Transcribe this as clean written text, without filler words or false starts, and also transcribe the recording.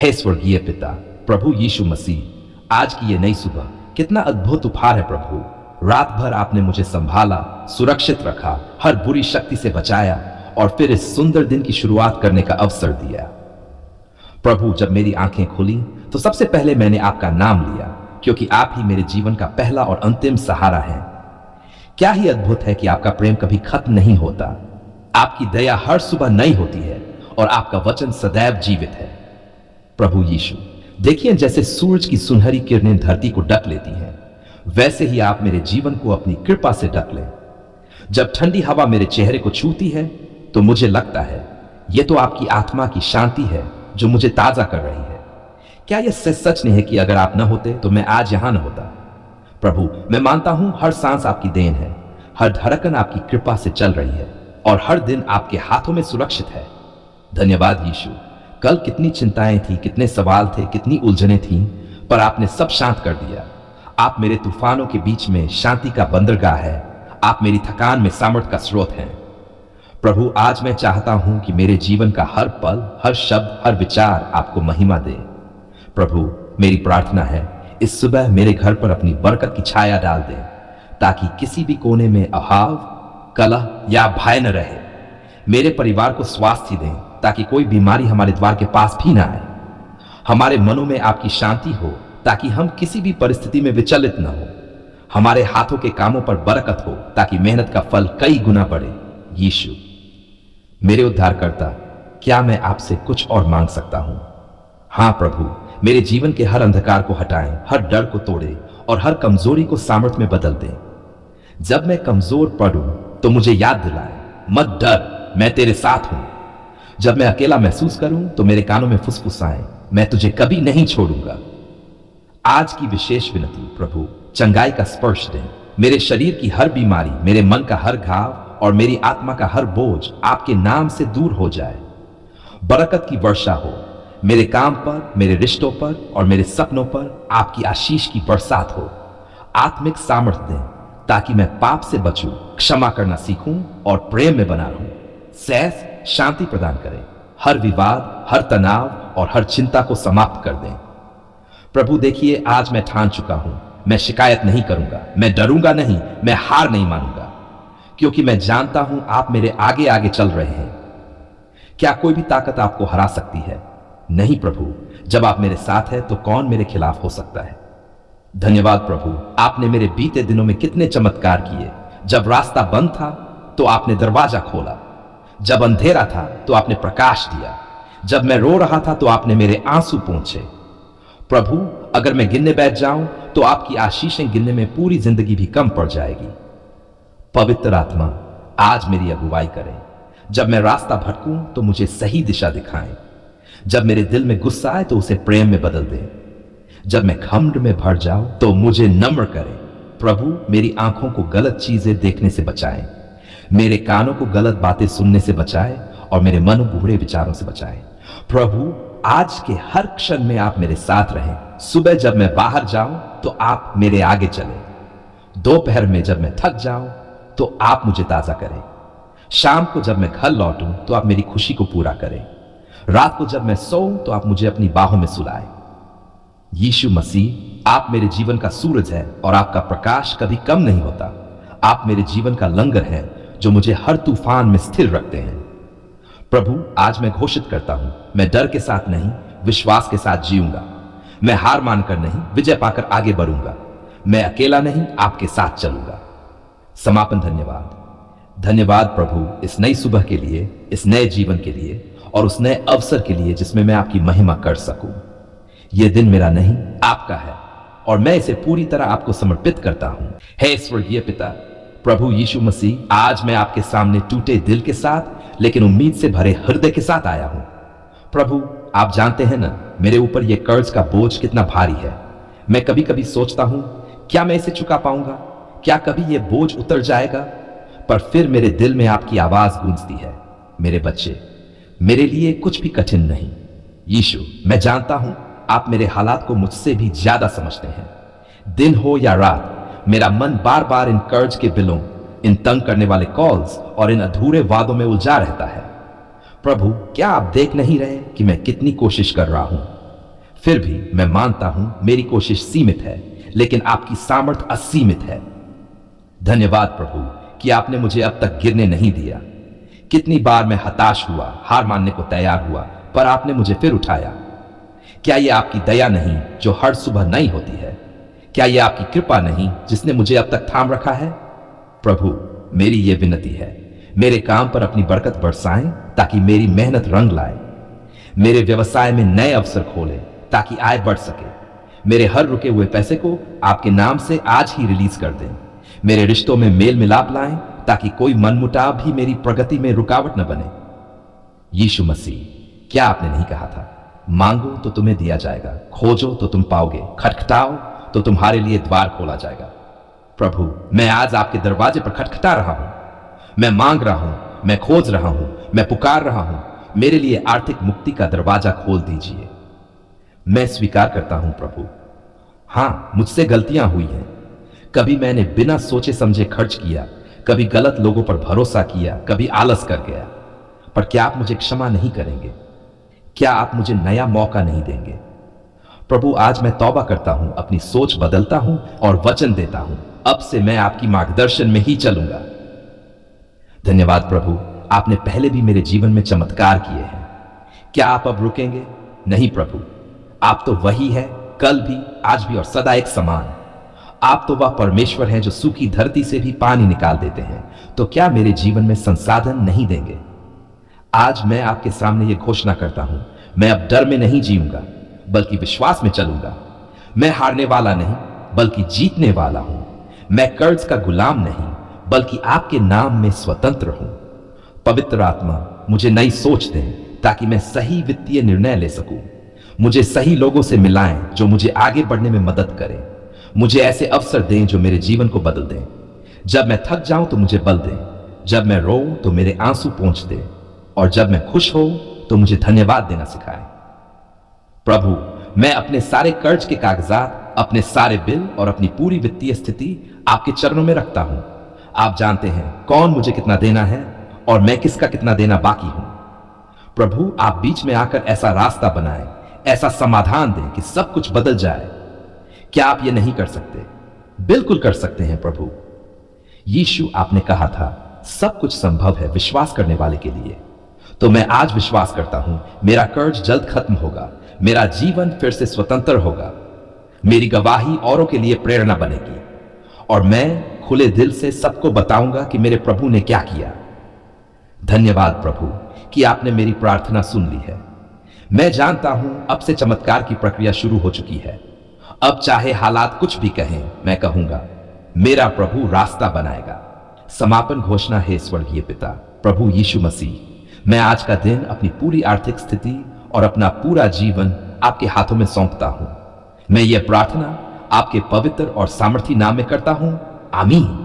हे स्वर्गीय पिता, प्रभु यीशु मसीह, आज की ये नई सुबह कितना अद्भुत उपहार है प्रभु। रात भर आपने मुझे संभाला, सुरक्षित रखा, हर बुरी शक्ति से बचाया और फिर इस सुंदर दिन की शुरुआत करने का अवसर दिया। प्रभु, जब मेरी आंखें खुली तो सबसे पहले मैंने आपका नाम लिया, क्योंकि आप ही मेरे जीवन का पहला और अंतिम सहारा है। क्या ही अद्भुत है कि आपका प्रेम कभी खत्म नहीं होता। आपकी दया हर सुबह नई होती है और आपका वचन सदैव जीवित है। प्रभु यीशु, देखिए, जैसे सूरज की सुनहरी किरणें धरती को ढक लेती हैं, वैसे ही आप मेरे जीवन को अपनी कृपा से ढक लें। जब ठंडी हवा मेरे चेहरे को छूती है तो मुझे लगता है यह तो आपकी आत्मा की शांति है जो मुझे ताजा कर रही है। क्या यह सच नहीं है कि अगर आप न होते तो मैं आज यहां न होता। प्रभु, मैं मानता हूं हर सांस आपकी देन है, हर धड़कन आपकी कृपा से चल रही है और हर दिन आपके हाथों में सुरक्षित है। धन्यवाद यीशु। कल कितनी चिंताएं थी, कितने सवाल थे, कितनी उलझनें थीं, पर आपने सब शांत कर दिया। आप मेरे तूफानों के बीच में शांति का बंदरगाह है। आप मेरी थकान में सामर्थ्य का स्रोत हैं। प्रभु, आज मैं चाहता हूं कि मेरे जीवन का हर पल, हर शब्द, हर विचार आपको महिमा दे। प्रभु, मेरी प्रार्थना है इस सुबह मेरे घर पर अपनी बरकत की छाया डाल दे, ताकि किसी भी कोने में अभाव, कलह या भय न रहे। मेरे परिवार को स्वास्थ्य दें, ताकि कोई बीमारी हमारे द्वार के पास भी ना आए। हमारे मनों में आपकी शांति हो, ताकि हम किसी भी परिस्थिति में विचलित न हो। हमारे हाथों के कामों पर बरकत हो, ताकि मेहनत का फल कई गुना बढ़े। यीशु, मेरे उद्धारकर्ता, क्या मैं आपसे कुछ और मांग सकता हूं? हां प्रभु, मेरे जीवन के हर अंधकार को हटाएं, हर डर को तोड़ें और हर कमजोरी को सामर्थ्य में बदल दें। जब मैं कमजोर पड़ूं तो मुझे याद दिलाएं, मत डर, मैं तेरे साथ हूं। जब मैं अकेला महसूस करूं तो मेरे कानों में फुसफुसाएं, मैं तुझे कभी नहीं छोड़ूंगा। आज की विशेष विनती प्रभु, चंगाई का स्पर्श दें। मेरे शरीर की हर बीमारी, मेरे मन का हर घाव और मेरी आत्मा का हर बोझ आपके नाम से दूर हो जाए। बरकत की वर्षा हो मेरे काम पर, मेरे रिश्तों पर और मेरे सपनों पर। आपकी आशीष की बरसात हो। आत्मिक सामर्थ्य दें, ताकि मैं पाप से बचूं, क्षमा करना सीखूं और प्रेम में बना रहूं। सहज शांति प्रदान करें। हर विवाद, हर तनाव और हर चिंता को समाप्त कर दें। प्रभु देखिए, आज मैं ठान चुका हूं, मैं शिकायत नहीं करूंगा, मैं डरूंगा नहीं, मैं हार नहीं मानूंगा, क्योंकि मैं जानता हूं आप मेरे आगे आगे चल रहे हैं। क्या कोई भी ताकत आपको हरा सकती है? नहीं प्रभु, जब आप मेरे साथ हैं तो कौन मेरे खिलाफ हो सकता है? धन्यवाद प्रभु, आपने मेरे बीते दिनों में कितने चमत्कार किए। जब रास्ता बंद था तो आपने दरवाजा खोला, जब अंधेरा था तो आपने प्रकाश दिया, जब मैं रो रहा था तो आपने मेरे आंसू पोंछे। प्रभु, अगर मैं गिनने बैठ जाऊं तो आपकी आशीषें गिनने में पूरी जिंदगी भी कम पड़ जाएगी। पवित्र आत्मा, आज मेरी अगुवाई करें। जब मैं रास्ता भटकूं तो मुझे सही दिशा दिखाएं। जब मेरे दिल में गुस्सा आए तो उसे प्रेम में बदल दें। जब मैं घमंड में भर जाऊं तो मुझे नम्र करें। प्रभु, मेरी आंखों को गलत चीजें देखने से बचाएं, मेरे कानों को गलत बातें सुनने से बचाएं और मेरे मन को बुरे विचारों से बचाएं। प्रभु, आज के हर क्षण में आप मेरे साथ रहें। सुबह जब मैं बाहर जाऊं तो आप मेरे आगे चलें। दोपहर में जब मैं थक जाऊं तो आप मुझे ताजा करें। शाम को जब मैं घर लौटूं तो आप मेरी खुशी को पूरा करें। रात को जब मैं सोऊं तो आप मुझे अपनी बाहों में सुलाएं। यीशु मसीह, आप मेरे जीवन का सूरज है और आपका प्रकाश कभी कम नहीं होता। आप मेरे जीवन का लंगर है जो मुझे हर तूफान में स्थिर रखते हैं। प्रभु, आज मैं घोषित करता हूं, मैं डर के साथ नहीं, विश्वास के साथ जीऊंगा। मैं हार मानकर नहीं, विजय पाकर आगे बढ़ूंगा। मैं अकेला नहीं, आपके साथ चलूंगा। समापन। धन्यवाद प्रभु, इस नई सुबह के लिए, इस नए जीवन के लिए और उस नए अवसर के लिए जिसमें मैं आपकी महिमा कर सकूं। यह दिन मेरा नहीं, आपका है और मैं इसे पूरी तरह आपको समर्पित करता हूं। हे स्वर्गीय पिता, प्रभु यीशु मसीह, आज मैं आपके सामने टूटे दिल के साथ लेकिन उम्मीद से भरे हृदय के साथ आया हूं। प्रभु, आप जानते हैं ना, मेरे ऊपर यह कर्ज का बोझ कितना भारी है। मैं कभी कभी सोचता हूं, क्या मैं इसे चुका पाऊंगा? क्या कभी यह बोझ उतर जाएगा? पर फिर मेरे दिल में आपकी आवाज गूंजती है, मेरे बच्चे, मेरे लिए कुछ भी कठिन नहीं। यीशु, मैं जानता हूं आप मेरे हालात को मुझसे भी ज्यादा समझते हैं। दिन हो या रात, मेरा मन बार बार इन कर्ज के बिलों, इन तंग करने वाले कॉल्स और इन अधूरे वादों में उलझा रहता है। प्रभु, क्या आप देख नहीं रहे कि मैं कितनी कोशिश कर रहा हूं? फिर भी मैं मानता हूं मेरी कोशिश सीमित है, लेकिन आपकी सामर्थ्य असीमित है। धन्यवाद प्रभु कि आपने मुझे अब तक गिरने नहीं दिया। कितनी बार मैं हताश हुआ, हार मानने को तैयार हुआ, पर आपने मुझे फिर उठाया। क्या यह आपकी दया नहीं जो हर सुबह नई होती है? क्या यह आपकी कृपा नहीं जिसने मुझे अब तक थाम रखा है? प्रभु, मेरी यह विनती है, मेरे काम पर अपनी बरकत बरसाएं ताकि मेरी मेहनत रंग लाए। मेरे व्यवसाय में नए अवसर खोलें ताकि आय बढ़ सके। मेरे हर रुके हुए पैसे को आपके नाम से आज ही रिलीज कर दें। मेरे रिश्तों में मेल मिलाप लाएं ताकि कोई मनमुटाव भी मेरी प्रगति में रुकावट न बने। यीशु मसीह, क्या आपने नहीं कहा था, मांगो तो तुम्हें दिया जाएगा, खोजो तो तुम पाओगे, खटखटाओ तो तुम्हारे लिए द्वार खोला जाएगा। प्रभु, मैं आज आपके दरवाजे पर खटखटा रहा हूं। मैं मांग रहा हूं, मैं खोज रहा हूं, मैं पुकार रहा हूं। मेरे लिए आर्थिक मुक्ति का दरवाजा खोल दीजिए। मैं स्वीकार करता हूं प्रभु, हां, मुझसे गलतियां हुई हैं। कभी मैंने बिना सोचे समझे खर्च किया, कभी गलत लोगों पर भरोसा किया, कभी आलस कर गया। पर क्या आप मुझे क्षमा नहीं करेंगे? क्या आप मुझे नया मौका नहीं देंगे? प्रभु, आज मैं तौबा करता हूं, अपनी सोच बदलता हूं और वचन देता हूं, अब से मैं आपकी मार्गदर्शन में ही चलूंगा। धन्यवाद प्रभु, आपने पहले भी मेरे जीवन में चमत्कार किए हैं। क्या आप अब रुकेंगे? नहीं प्रभु, आप तो वही है, कल भी, आज भी और सदा एक समान। आप तो वह परमेश्वर हैं जो सूखी धरती से भी पानी निकाल देते हैं। तो क्या मेरे जीवन में संसाधन नहीं देंगे? आज मैं आपके सामने यह घोषणा करता हूं, मैं अब डर में नहीं जीऊंगा, बल्कि विश्वास में चलूंगा। मैं हारने वाला नहीं, बल्कि जीतने वाला हूं। मैं कर्ज का गुलाम नहीं, बल्कि आपके नाम में स्वतंत्र हूं। पवित्र आत्मा, मुझे नई सोच दें ताकि मैं सही वित्तीय निर्णय ले सकूं। मुझे सही लोगों से मिलाएं जो मुझे आगे बढ़ने में मदद करें। मुझे ऐसे अवसर दें जो मेरे जीवन को बदल दें। जब मैं थक जाऊं तो मुझे बल दें, जब मैं रोऊं तो मेरे आंसू पोंछ दें, और जब मैं खुश हो तो मुझे धन्यवाद देना सिखाएं। प्रभु, मैं अपने सारे कर्ज के कागजात, अपने सारे बिल और अपनी पूरी वित्तीय स्थिति आपके चरणों में रखता हूं। आप जानते हैं कौन मुझे कितना देना है और मैं किसका कितना देना बाकी हूं। प्रभु, आप बीच में आकर ऐसा रास्ता बनाएं, ऐसा समाधान दें कि सब कुछ बदल जाए। क्या आप ये नहीं कर सकते? बिल्कुल कर सकते हैं प्रभु। यीशु, आपने कहा था सब कुछ संभव है विश्वास करने वाले के लिए। तो मैं आज विश्वास करता हूं, मेरा कर्ज जल्द खत्म होगा, मेरा जीवन फिर से स्वतंत्र होगा। मेरी गवाही औरों के लिए प्रेरणा बनेगी और मैं खुले दिल से सबको बताऊंगा कि मेरे प्रभु ने क्या किया। धन्यवाद प्रभु कि आपने मेरी प्रार्थना सुन ली है। मैं जानता हूं अब से चमत्कार की प्रक्रिया शुरू हो चुकी है। अब चाहे हालात कुछ भी कहें, मैं कहूंगा मेरा प्रभु रास्ता बनाएगा। समापन घोषणा है स्वर्गीय पिता, प्रभु यीशु मसीह, मैं आज का दिन अपनी पूरी आर्थिक स्थिति और अपना पूरा जीवन आपके हाथों में सौंपता हूं। मैं ये प्रार्थना आपके पवित्र और सामर्थी नाम में करता हूं। आमीन।